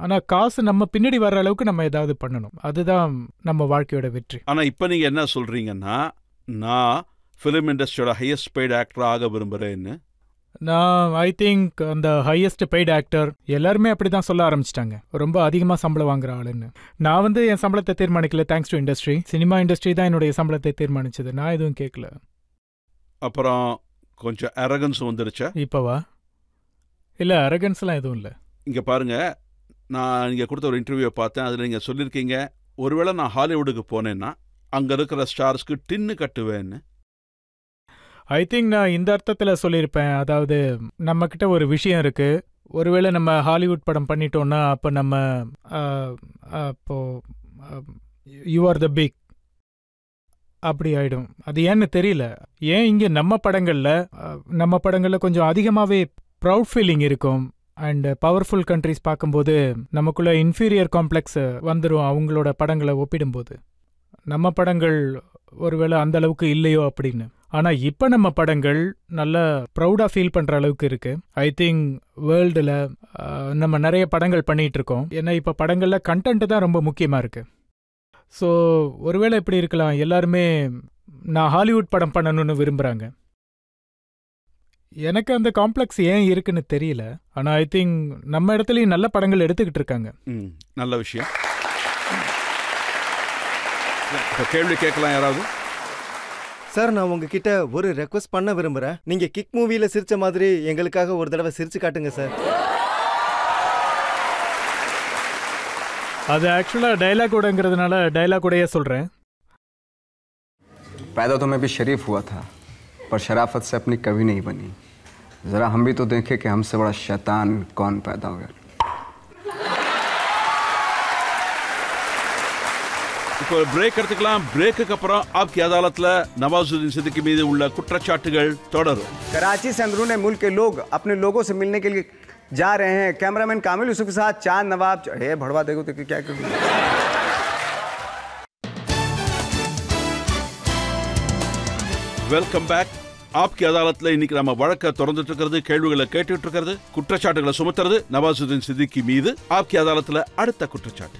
ஆனால் காசு நம்ம பின்னாடி வர்ற அளவுக்கு நம்ம ஏதாவது பண்ணணும், அதுதான் நம்ம வாழ்க்கையோட வெற்றி. ஆனால் இப்போ நீங்கள் என்ன சொல்கிறீங்கன்னா, நான் ஃபிலிம் இண்டஸ்ட்ரியோட ஹையஸ்ட் பெய்டு ஆக்டர் ஆக விரும்புகிறேன்னு. நான் ஐ திங்க் அந்த ஹையஸ்ட் பெய்டு ஆக்டர் எல்லாருமே அப்படி தான் சொல்ல ஆரம்பிச்சிட்டாங்க, ரொம்ப அதிகமாக சம்பளம் வாங்குற ஆளுன்னு. நான் என் சம்பளத்தை தீர்மானிக்கல, thanks to industry. Cinema industry தான் என்னுடைய சம்பளத்தை தீர்மானிச்சது, நான் எதுவும் கேட்கல. அப்புறம் கொஞ்சம் அரகன்ஸ் வந்துருச்சா இப்போவா? இல்லை, அரகன்ஸ்லாம் எதுவும் இல்லை. இங்கே பாருங்க, நான் நீங்கள் கொடுத்த ஒரு இன்டர்வியூவை பார்த்தேன். அதில் நீங்கள் சொல்லியிருக்கீங்க, ஒருவேளை நான் ஹாலிவுட்டுக்கு போனேன்னா அங்கே இருக்கிற ஸ்டார்ஸ்க்கு டின்னு கட்டுவேன்னு. ஐ திங்க் நான் இந்த அர்த்தத்தில் சொல்லியிருப்பேன். அதாவது நம்மக்கிட்ட ஒரு விஷயம் இருக்குது, ஒருவேளை நம்ம ஹாலிவுட் படம் பண்ணிட்டோன்னா அப்போ நம்ம யூ ஆர் த பிக் அப்படி ஆகிடும். அது ஏன்னு தெரியல. ஏன் இங்கே நம்ம படங்களில் கொஞ்சம் அதிகமாகவே ப்ரவுட் ஃபீலிங் இருக்கும். அண்ட் பவர்ஃபுல் கண்ட்ரிஸ் பார்க்கும்போது நமக்குள்ள இன்ஃபீரியர் காம்ப்ளெக்ஸ் வந்துடும் அவங்களோட படங்களை ஒப்பிடும்போது. நம்ம படங்கள் ஒருவேளை அந்த அளவுக்கு இல்லையோ அப்படின்னு. ஆனால் இப்போ நம்ம படங்கள் நல்லா ப்ரௌடாக ஃபீல் பண்ணுற அளவுக்கு இருக்குது. ஐ திங்க் வேர்ல்டில் நம்ம நிறைய படங்கள் பண்ணிகிட்ருக்கோம். ஏன்னா இப்போ படங்களில் கண்டென்ட்டு தான் ரொம்ப முக்கியமாக இருக்குது. ஸோ ஒருவேளை இப்படி இருக்கலாம், எல்லாருமே நான் ஹாலிவுட் படம் பண்ணணும்னு விரும்புகிறாங்க. எனக்கு அந்த காம்ப்ளெக்ஸ் ஏன் இருக்குன்னு தெரியல. ஆனால் ஐ திங்க் நம்ம இடத்துலையும் நல்ல படங்கள் எடுத்துக்கிட்டு இருக்காங்க. நல்ல விஷயம். இப்போ கேள்வி கேட்கலாம் யாராவது? சார், நான் உங்ககிட்ட ஒரு ரெக்வஸ்ட் பண்ண விரும்புகிறேன். நீங்கள் கிக் மூவியில் சிரித்த மாதிரி எங்களுக்காக ஒரு தடவை சிரிச்சு காட்டுங்க சார். அது ஆக்சுவலாக டைலாகோடங்கிறதுனால டைலாகோடையே சொல்கிறேன். पैदा तो मैं भी शरीफ हुआ था, पर शराफत से अपनी कभी नहीं बनी. ज़रा हम भी तो देखें कि हमसे बड़ा शैतान कौन पैदा हो गया. இப்போ பிரேக் எடுத்துக்கலாம். பிரேக்குக்கு அப்புறம் ஆப்கி அதாலத்தில் நவாசுதீன் சித்திக்கு மீது உள்ள குற்றச்சாட்டுகள் தொடரும். कराची से अंदरूनी मुल्क के लोग अपने लोगों से मिलने के लिए जा रहे हैं. कैमरामैन कामिल यूसुफ के साथ चांद नवाब. हे भड़वा देखो तो क्या कर. Welcome back. ஆப்கி அதாலத்தில் இன்னைக்கு நம்ம வழக்க திறந்துட்டு இருக்கிறது, கேள்விகளை கேட்டுட்டு இருக்கிறது, குற்றச்சாட்டுகளை சுமத்துறது நவாசுதீன் சித்திக்கு மீது. ஆப்கி அதாலத்தில் அடுத்த குற்றச்சாட்டு.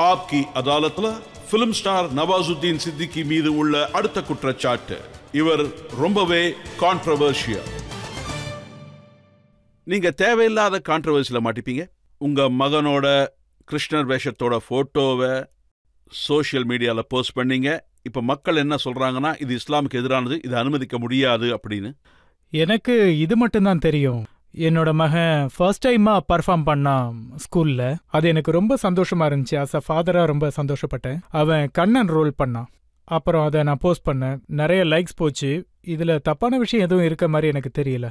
ஆப்கி அதாலத்தில் பிலிம் ஸ்டார் நவாசுதீன் சித்திக்கு மீது உள்ள அடுத்த குற்றச்சாட்டு. இவர் ரொம்பவே கான்ட்ரவர்ஷியல். நீங்க தேவையில்லாத கான்ட்ரவர்சியில மாட்டிப்பீங்க. உங்க மகனோட கிருஷ்ணர் வேஷத்தோட போட்டோவை சோசியல் மீடியாவில் போஸ்ட் பண்ணீங்க. இப்போ மக்கள் என்ன சொல்றாங்கன்னா, இது இஸ்லாமுக்கு எதிரானது, இது அனுமதிக்க முடியாது அப்படின்னு. எனக்கு இது மட்டும்தான் தெரியும். என்னோட மகன் ஃபர்ஸ்ட் டைமாக பர்ஃபார்ம் பண்ணான் ஸ்கூலில். அது எனக்கு ரொம்ப சந்தோஷமாக இருந்துச்சு. ஆஸ் அ ஃபாதராக ரொம்ப சந்தோஷப்பட்டேன். அவன் கண்ணன் ரோல் பண்ணான். அப்புறம் அதை நான் போஸ்ட் பண்ணேன், நிறைய லைக்ஸ் போச்சு. இதில் தப்பான விஷயம் எதுவும் இருக்க மாதிரி எனக்கு தெரியல.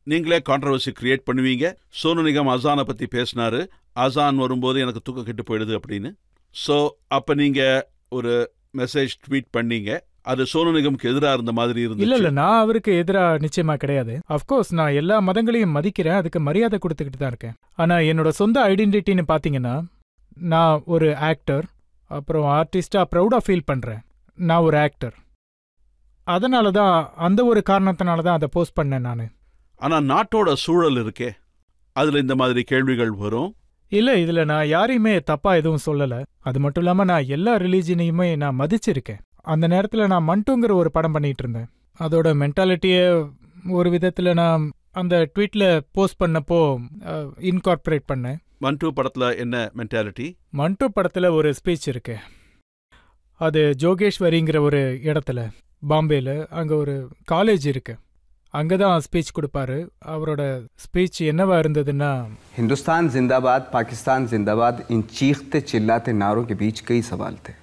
நீங்களே கான்ட்ரவர்சி கிரியேட் பண்ணுவீங்க. சோனு நிகம் அசானை பற்றி பேசினாரு, அசான் வரும்போது எனக்கு தூக்கம் கெட்டு போயிடுது அப்படின்னு. ஸோ அப்போ நீங்கள் ஒரு மெசேஜ் ட்வீட் பண்ணீங்க. அது சோனு நிகமுக்கு எதிராக இருந்த மாதிரி இல்ல இருந்துச்சு. இல்ல, நான் அவருக்கு எதிரா நிச்சயமா கிடையாது. அஃப்கோர்ஸ் நான் எல்லா மதங்களையும் மதிக்கிறேன், அதுக்கு மரியாதை கொடுத்துக்கிட்டு தான் இருக்கேன். ஆனா என்னோட சொந்த ஐடென்டிட்டின்னு பாத்தீங்கன்னா, நான் ஒரு ஆக்டர், அப்புறம் ஆர்டிஸ்டா ப்ரௌடா ஃபீல் பண்றேன். நான் ஒரு ஆக்டர், அதனால தான், அந்த ஒரு காரணத்தினால தான் அதை போஸ்ட் பண்ணேன் நான். ஆனா நாட்டோட சூழல் இருக்கே, அதுல இந்த மாதிரி கேள்விகள் வரும். இல்ல, இதுல நான் யாரையுமே தப்பா எதுவும் சொல்லல. அது மட்டும் இல்லாம நான் எல்லா ரிலீஜனையுமே நான் மதிச்சிருக்கேன். அந்த நேரத்துல நான் மண்டுங்கிற ஒரு படம் பண்ணிட்டு இருந்தேன். அதோட மென்டாலிட்டியை ஒரு விதத்துல நான் அந்த ட்வீட்ல போஸ்ட் பண்ணப்போ இன்கார்பரேட் பண்ணேன். மண்டு படத்துல என்ன மென்டாலிட்டி? மண்டு படத்துல ஒரு ஸ்பீச் இருக்கு. அது ஜோகேஷ்வரிங்கிற ஒரு இடத்துல, பாம்பேல, அங்க ஒரு காலேஜ் இருக்கு. அங்கதான் ஸ்பீச் கொடுப்பாரு. அவரோட ஸ்பீச் என்னவா இருந்ததுன்னா, हिंदुस्तान जिंदाबाद, पाकिस्तान जिंदाबाद, इन चीखते चिल्लाते नारों के बीच कई सवाल थे।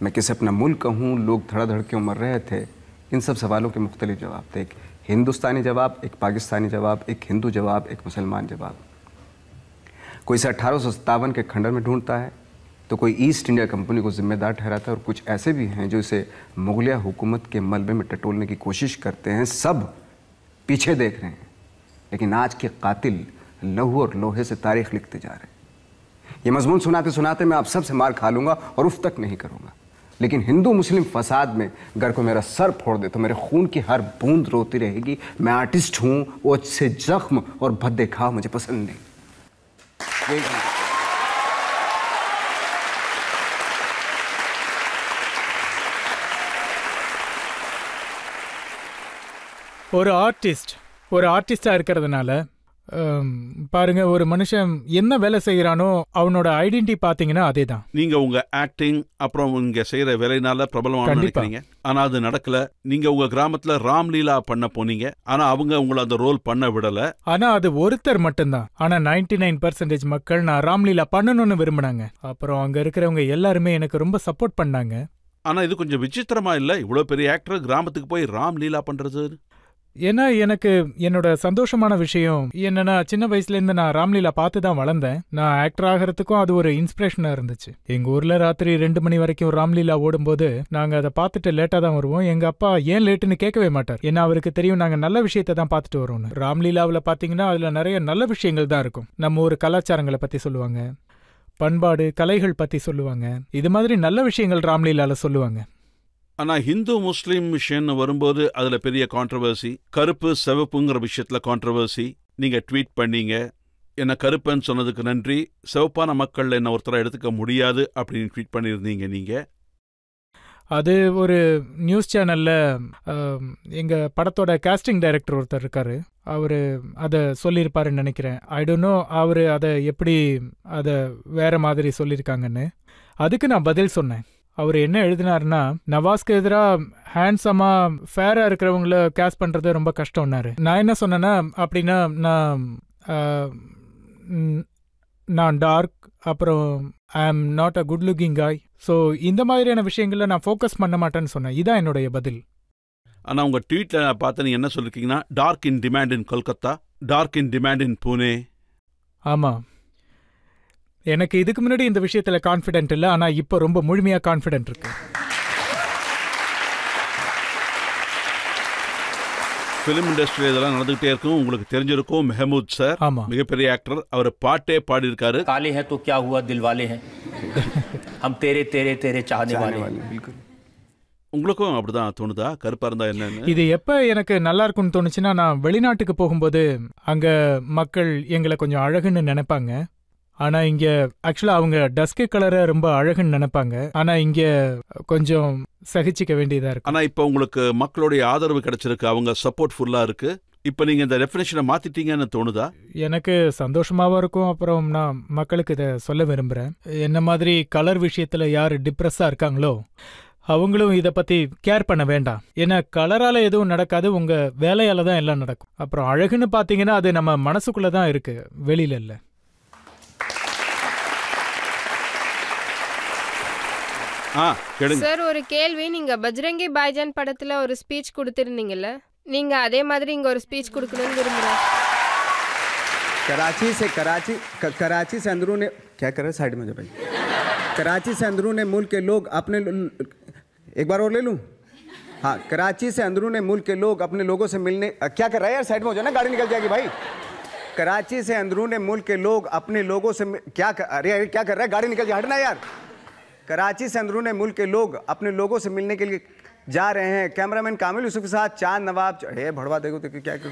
मैं किसे अपना मुल्क कहूँ, लोग धड़ाधड़ क्यों मर रहे थे, इन सब सवालों के मुख्तलिफ जवाब थे। एक हिंदुस्तानी जवाब, एक पाकिस्तानी जवाब, एक हिंदू जवाब, एक मुसलमान जवाब। कोई इसे 1857 के खंडर में ढूंढता है, तो कोई ईस्ट इंडिया कंपनी को जिम्मेदार ठहराता है, और कुछ ऐसे भी हैं जो इसे मुगलिया हुकूमत के मलबे में टटोलने की कोशिश करते हैं। सब पीछे देख रहे हैं, लेकिन आज के कातिल लहू और लोहे से तारीख लिखते जा रहे हैं। ये मजमून सुनाते सुनाते मैं आप सब से मार खा लूँगा और उफ तक नहीं करूँगा, लेकिन हिंदू मुस्लिम फसाद में अगर कोई मेरा सर फोड़ दे तो मेरे खून की हर बूंद रोती रहेगी। मैं आर्टिस्ट हूँ, वो से जख्म और भद्दे घाव मुझे पसंद नहीं। ஒரு ஆர்டிஸ்டா இருக்கிறதுனால பாருங்க, ஒரு மனுஷன் என்ன வேலை செய்யறானோ அவனோட ஐடென்டிட்டி பாத்தீங்கன்னா அதே தான். நீங்க உங்க ஆக்டிங் அப்புறம் இங்க செய்யற வேலைனால பிரபலமான நினைக்கிறீங்க, ஆனா அது நடக்கல. நீங்க உங்க கிராமத்துல ராம்லீலா பண்ண போனீங்க, ஆனா அவங்க உங்களை அந்த ரோல் பண்ண விடல. ஆனா அது ஒருத்தர் மட்டும்தான். ஆனா 99% மக்கள் நான் ராம்லீலா பண்ணணும்னு விரும்பினாங்க. அப்புறம் அங்க இருக்கிறவங்க எல்லாருமே எனக்கு ரொம்ப சப்போர்ட் பண்ணாங்க. ஆனா இது கொஞ்சம் விசித்திரமா இல்ல, இவ்வளவு பெரிய ஆக்டர் கிராமத்துக்கு போய் ராம்லீலா பண்றது? ஏன்னா எனக்கு என்னோட சந்தோஷமான விஷயம் என்னன்னா, சின்ன வயசுல இருந்து நான் ராம்லீலா பார்த்து தான் வளர்ந்தேன். நான் ஆக்டர் ஆகிறதுக்கும் அது ஒரு இன்ஸ்பிரேஷனா இருந்துச்சு. எங்க ஊர்ல ராத்திரி 2 மணி வரைக்கும் ராம்லீலா ஓடும்போது நாங்க அதை பார்த்துட்டு லேட்டா தான் வருவோம். எங்க அப்பா ஏன் லேட்டுன்னு கேட்கவே மாட்டார், ஏன்னா அவருக்கு தெரியும் நாங்க நல்ல விஷயத்தை தான் பார்த்துட்டு வருவோம்னு. ராம்லீலாவில் பாத்தீங்கன்னா அதுல நிறைய நல்ல விஷயங்கள் தான் இருக்கும். நம்ம ஊர் கலாச்சாரங்களை பத்தி சொல்லுவாங்க, பண்பாடு கலைகள் பத்தி சொல்லுவாங்க, இது மாதிரி நல்ல விஷயங்கள் ராம்லீலால சொல்லுவாங்க. ஆனா ஹிந்து முஸ்லீம் விஷயம்னு வரும்போது அதுல பெரிய கான்ட்ரவர்சி, கருப்பு சிவப்புங்கிற விஷயத்துல கான்ட்ரவர்சி. நீங்க ட்வீட் பண்ணீங்க, என்ன கருப்பன்னு சொன்னதுக்கு நன்றி, சிவப்பான மக்கள் என்ன ஒருத்தரை எடுத்துக்க முடியாது அப்படின்னு ட்வீட் பண்ணியிருந்தீங்க நீங்க. அது ஒரு நியூஸ் சேனல்ல எங்க படத்தோட காஸ்டிங் டைரக்டர் ஒருத்தர் இருக்காரு, அவரு அதை சொல்லியிருப்பாருன்னு நினைக்கிறேன். ஐ டோன்ட் நோ அவரு அதை எப்படி அதை வேற மாதிரி சொல்லியிருக்காங்கன்னு. அதுக்கு நான் பதில் சொன்னேன். அவர் என்ன எழுதினாருன்னா, நவாஸ்க்கு எதிராக ஹேண்ட்ஸமா ஃபேரா இருக்கிறவங்கள கேஸ்ட் பண்றது ரொம்ப கஷ்டம்னாரு. நான் என்ன சொன்னேன்னா, அப்படின்னா நான் டார்க், அப்புறம் I am not a good looking guy, so இந்த மாதிரியான விஷயங்கள்ல நான் ஃபோக்கஸ் பண்ண மாட்டேன்னு சொன்னேன். இதான் என்னுடைய பதில். ஆனா உங்க ட்வீட்ல நான் பார்த்து நீங்க என்ன சொல்லிருக்கீங்கன்னா, dark in demand in Kolkata, dark in demand in Pune. ஆமா, எனக்கு இதுக்கு முன்னாடி இந்த விஷயத்துல கான்ஃபிடென்ட் இல்லை, ஆனா இப்போ ரொம்ப முழுமையா கான்ஃபிடென்ட் இருக்கு. ஃபிலிம் இண்டஸ்ட்ரி இதெல்லாம் நடந்துகிட்டே இருக்கும், உங்களுக்கு தெரிஞ்சிருக்கும். மெஹமூத் சார் மிகப்பெரிய ஆக்டர், அவர் பாட்டே பாடி இருக்காரு. காலே ஹே தோ கியா ஹுவா தில்வாலே ஹே ஹம் தேரே தேரே தேரே சாஹனே வாலே. உங்களுக்கும் அப்படிதான் தோணுதா, கருப்பா இருந்தா என்னன்னு? இது எப்ப எனக்கு நல்லா இருக்கும்னு தோணுச்சுன்னா, நான் வெளிநாட்டுக்கு போகும்போது அங்க மக்கள் எங்களை கொஞ்சம் அழகுன்னு நினைப்பாங்க. ஆனா இங்க ஆக்சுவலா அவங்க டஸ்கி கலரை ரொம்ப அழகுன்னு நினைப்பாங்க. ஆனா இங்க கொஞ்சம் சகிச்சிக்க வேண்டியதா இருக்கு. ஆனா இப்ப உங்களுக்கு மக்களுடைய ஆதரவு கிடைச்சிருக்கு, அவங்க சப்போர்ட் ஃபுல்லா இருக்கு. இப்ப நீங்க இந்த டெஃபினேஷனை மாத்திட்டீங்கன்னு தோணுதா? எனக்கு சந்தோஷமாவும் இருக்கும். அப்புறம் நான் மக்களுக்கு இதை சொல்ல விரும்புறேன், என்ன மாதிரி கலர் விஷயத்துல யாரு டிப்ரெஸ்ஸா இருக்காங்களோ அவங்களும் இதை பத்தி கேர் பண்ண வேண்டாம். ஏன்னா கலரால எதுவும் நடக்காது, உங்க வேலையால தான் எல்லாம் நடக்கும். அப்புறம் அழகுன்னு பாத்தீங்கன்னா அது நம்ம மனசுக்குள்ளதான் இருக்கு, வெளியில இல்ல. சார், ஒரு கேள்வி. நீங்க பஜ்ரங்கி பாய்ஜான் படத்துல ஒரு ஸ்பீச் கொடுத்திருந்தீங்கல்ல, நீங்க அதே மாதிரி இங்க ஒரு ஸ்பீச் கொடுக்கணும்னு விரும்புறேன். कराची से अंदरूने क्या कर रहे साइड में जो भाई, कराची से अंदरूने मुल्क के लोग अपने एक बार और ले लूं? हाँ, कराची से अंदरूनी मुल्क के लोग अपने लोगों से मिलने क्या कर रहा है यार, साइड में हो जाए ना, गाड़ी निकल जाएगी भाई। कराची से अंदरूनी मुल्क के लोग अपने लोगों से अरे क्या कर रहा है, गाड़ी निकल जाए, हटना यार। कराची से अंदरूनी मुल्क के लोग अपने लोगों से मिलने के लिए जा रहे हैं। कैमरामैन कामिल यूसुफ के साथ चांद नवाब। हे भड़वा देखो तो क्या कर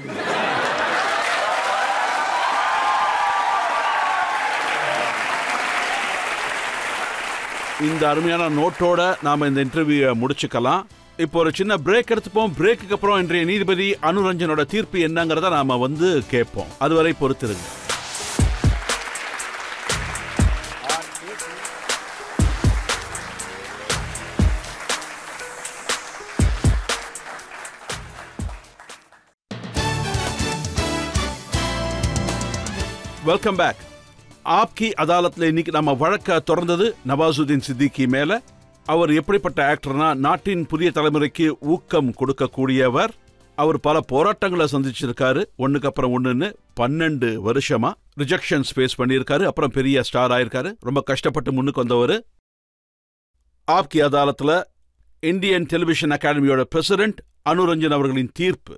இந்த அருமையான நோட்டோட நாம இந்த இன்டர்வியூ முடிச்சுக்கலாம். இப்போ ஒரு சின்ன பிரேக் எடுத்துப்போம். பிரேக்குக்கு அப்புறம் இன்றைய நீதிபதி அனுரஞ்சனோட தீர்ப்பு என்னங்கிறத நாம கேட்போம். அதுவரை பொறுத்திருங்க. Welcome back. ஆப்கி அதாலத்தில் இன்னைக்கு நம்ம வழக்க தொடர்ந்தது நவாசுதீன் சித்திகி மேல. அவர் எப்படிப்பட்ட ஆக்டர்னா, நாட்டின் புதிய தலைமுறைக்கு ஊக்கம் கொடுக்கக்கூடியவர். அவர் பல போராட்டங்களை சந்திச்சிருக்காரு, ஒண்ணுக்கு அப்புறம் ஒண்ணுன்னு 12 வருஷமா ரிஜெக்ஷன்ஸ் ஃபேஸ் பண்ணியிருக்காரு. அப்புறம் பெரிய ஸ்டார் ஆயிருக்காரு. ரொம்ப கஷ்டப்பட்டு முன்னுக்கு வந்தவர். ஆப்கி அதாலத்தில் இந்தியன் டெலிவிஷன் அகாடமியோட பிரசிடென்ட் அனுரஞ்சன் அவர்களின் தீர்ப்பு.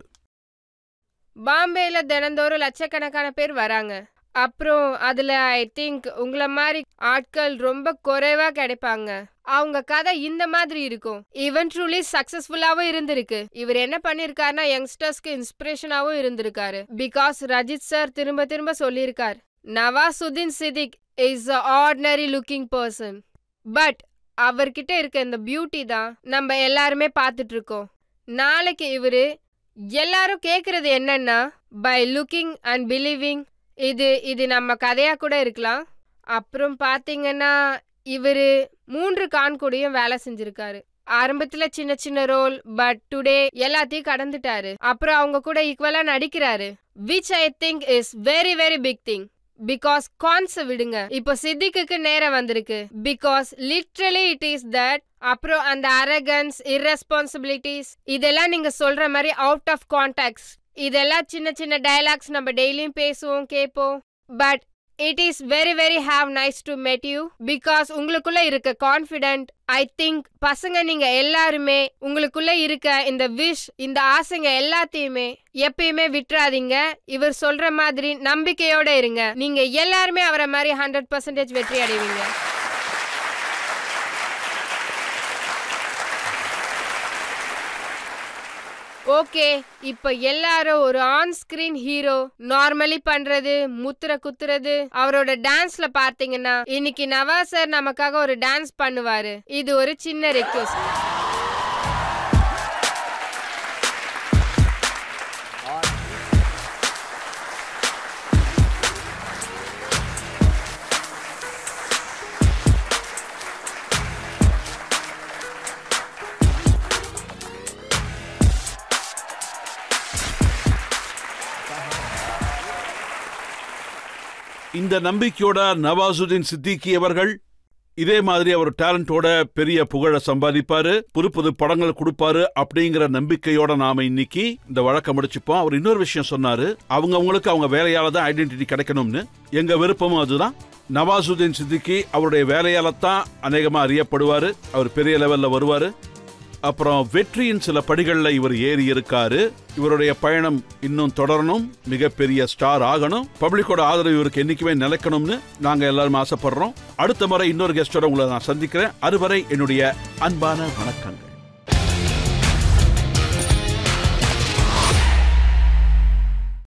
பாம்பேல தினந்தோறும் லட்சக்கணக்கான பேர் வராங்க. அப்புறம் அதுல ஐ திங்க் உங்களை மாதிரி ஆட்கள் ரொம்ப குறைவா கிடைப்பாங்க. அவங்க கதை இந்த மாதிரி இருக்கும். ஈவென்ட்ரூலி சக்சஸ்ஃபுல்லாவும் இருந்திருக்கு. இவர் என்ன பண்ணிருக்காருன்னா, யங்ஸ்டர்ஸ்க்கு இன்ஸ்பிரேஷனாவும் இருந்திருக்காரு. பிகாஸ் ரஜித் சார் திரும்ப திரும்ப சொல்லியிருக்கார், Nawazuddin Siddiqui is a ordinary looking person, but அவர்கிட்ட இருக்க இந்த பியூட்டி தான் நம்ம எல்லாருமே பார்த்துட்டு இருக்கோம். நாளைக்கு இவரு எல்லாரும் கேக்குறது என்னன்னா, பை லுக்கிங் அண்ட் பிலீவிங், இது நம்ம கதையா கூட இருக்கலாம். அப்புறம் பாத்தீங்கன்னா, இவரு 3 கான்கூடையும் வேலை செஞ்சிருக்காரு. ஆரம்பத்துல சின்ன சின்ன ரோல், பட் டுடே எல்லாத்தையும் கடந்துட்டாரு. அப்புறம் அவங்க கூட ஈக்குவலா நடிக்கிறாரு, which I think is very very big thing. Because கான்ஸ் விடுங்க, இப்போ சித்திக்கு நேரம் வந்திருக்கு. Because literally it is that. அப்புறம் அந்த அரகன்ஸ், இர்ரெஸ்பான்சிபிலிட்டிஸ், இதெல்லாம் நீங்க சொல்ற மாதிரி அவுட் ஆஃப் கான்டாக்ட்ஸ், இதெல்லாம் சின்ன சின்ன டயலாக்ஸ் நம்ம டெய்லியும் பேசுவோம், கேட்போம். But it is very very have nice to meet you. Because உங்களுக்குள்ள இருக்க கான்ஃபிடென்ட், ஐ திங்க் பசங்க நீங்க எல்லாருமே உங்களுக்குள்ள இருக்க இந்த விஷ், இந்த ஆசைங்க எல்லாத்தையுமே எப்பயுமே விட்டுறாதீங்க. இவர் சொல்ற மாதிரி நம்பிக்கையோட இருங்க. நீங்க எல்லாருமே அவரை மாதிரி 100% வெற்றி அடைவீங்க. ஓகே, இப்ப எல்லாரும் ஒரு ஆன் ஸ்கிரீன் ஹீரோ நார்மலி பண்றது, முத்திர குத்துறது, அவரோட டான்ஸ்ல பாத்தீங்கன்னா இன்னைக்கு நவாஸ் சார் நமக்காக ஒரு டான்ஸ் பண்ணுவாரு. இது ஒரு சின்ன ரெக்வெஸ்ட். இந்த நம்பிக்கையோட நவாசுதீன் சித்திகி அவர்கள் இதே மாதிரி அவர் டேலண்டோட பெரிய புகழ சம்பாதிப்பாரு, புது புது படங்கள் கொடுப்பாரு அப்படிங்கிற நம்பிக்கையோட நாம இன்னைக்கு இந்த வழக்க முடிச்சுப்போம். அவர் இன்னொரு விஷயம் சொன்னாரு, அவங்களுக்கு அவங்க வேலையால தான் ஐடென்டிட்டி கிடைக்கணும்னு. எங்க விருப்பமும் அதுதான். நவாசுதீன் சித்திகி அவருடைய வேலையால தான் அநேகமா அறியப்படுவாரு, அவர் பெரிய லெவல்ல வருவாரு. அப்புறம் வெற்றியின் சில படிகளில் இவர் ஏறி இருக்காரு. இவருடைய பயணம் இன்னும் தொடரணும், மிகப்பெரிய ஸ்டார் ஆகணும், பப்ளிக்கோட ஆதரவு இவருக்கு என்னைக்குமே நிலைக்கணும்னு நாங்க எல்லாரும் ஆசைப்படுறோம். அடுத்த முறை இன்னொரு கெஸ்டோட உங்களை நான் சந்திக்கிறேன். அதுவரை என்னுடைய அன்பான வணக்கங்கள்.